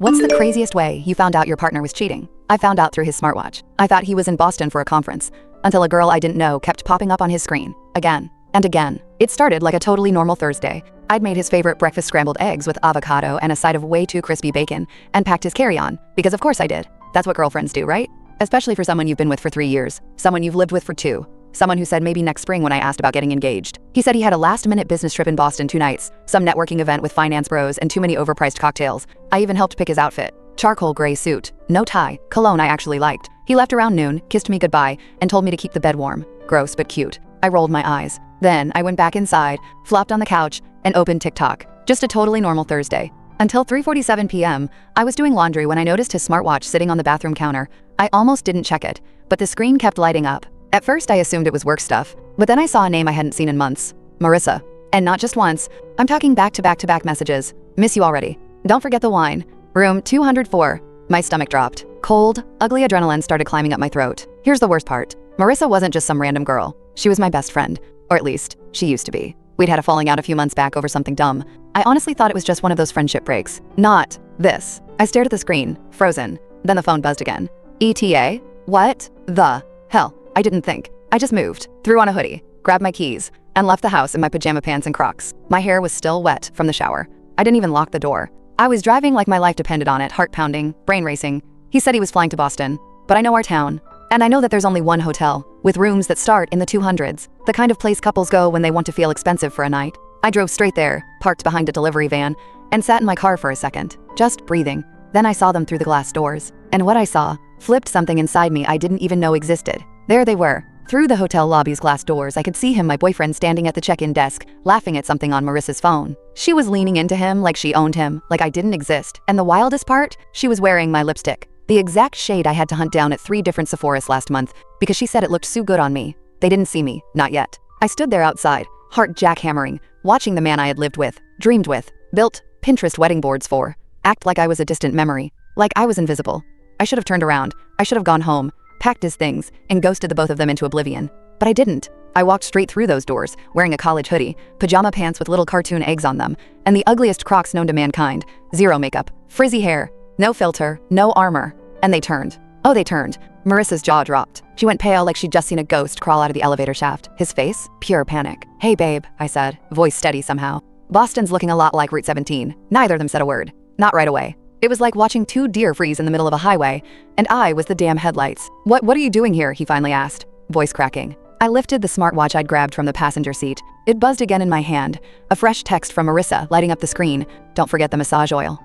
What's the craziest way you found out your partner was cheating? I found out through his smartwatch. I thought he was in Boston for a conference, until a girl I didn't know kept popping up on his screen, again and again. It started like a totally normal Thursday. I'd made his favorite breakfast scrambled eggs with avocado and a side of way too crispy bacon, and packed his carry-on, because of course I did. That's what girlfriends do, right? Especially for someone you've been with for 3 years, someone you've lived with for 2, someone who said maybe next spring when I asked about getting engaged. He said he had a last-minute business trip in Boston 2 nights, some networking event with finance bros and too many overpriced cocktails. I even helped pick his outfit. Charcoal gray suit, no tie, cologne I actually liked. He left around noon, kissed me goodbye, and told me to keep the bed warm. Gross but cute. I rolled my eyes. Then I went back inside, flopped on the couch, and opened TikTok. Just a totally normal Thursday. Until 3:47 p.m., I was doing laundry when I noticed his smartwatch sitting on the bathroom counter. I almost didn't check it, but the screen kept lighting up. At first I assumed it was work stuff, but then I saw a name I hadn't seen in months. Marissa. And not just once. I'm talking back-to-back-to-back messages. Miss you already. Don't forget the wine. Room 204. My stomach dropped. Cold, ugly adrenaline started climbing up my throat. Here's the worst part. Marissa wasn't just some random girl. She was my best friend. Or at least, she used to be. We'd had a falling out a few months back over something dumb. I honestly thought it was just one of those friendship breaks. Not this. I stared at the screen, frozen. Then the phone buzzed again. ETA? What the hell? I didn't think. I just moved, threw on a hoodie, grabbed my keys, and left the house in my pajama pants and Crocs. My hair was still wet from the shower. I didn't even lock the door. I was driving like my life depended on it, heart pounding, brain racing. He said he was flying to Boston, but I know our town. And I know that there's only one hotel, with rooms that start in the 200s, the kind of place couples go when they want to feel expensive for a night. I drove straight there, parked behind a delivery van, and sat in my car for a second, just breathing. Then I saw them through the glass doors. And what I saw flipped something inside me I didn't even know existed. There they were. Through the hotel lobby's glass doors, I could see him, my boyfriend, standing at the check-in desk, laughing at something on Marissa's phone. She was leaning into him like she owned him, like I didn't exist. And the wildest part? She was wearing my lipstick. The exact shade I had to hunt down at 3 different Sephoras last month, because she said it looked so good on me. They didn't see me, not yet. I stood there outside, heart jackhammering, watching the man I had lived with, dreamed with, built Pinterest wedding boards for, act like I was a distant memory, like I was invisible. I should have turned around. I should have gone home, packed his things, and ghosted the both of them into oblivion. But I didn't. I walked straight through those doors, wearing a college hoodie, pajama pants with little cartoon eggs on them, and the ugliest Crocs known to mankind. Zero makeup, frizzy hair, no filter, no armor. And they turned. Oh, they turned. Marissa's jaw dropped. She went pale like she'd just seen a ghost crawl out of the elevator shaft. His face? Pure panic. Hey babe, I said, voice steady somehow. Boston's looking a lot like Route 17. Neither of them said a word. Not right away. It was like watching 2 deer freeze in the middle of a highway, and I was the damn headlights. What are you doing here? He finally asked, voice cracking. I lifted the smartwatch I'd grabbed from the passenger seat. It buzzed again in my hand. A fresh text from Marissa lighting up the screen. Don't forget the massage oil.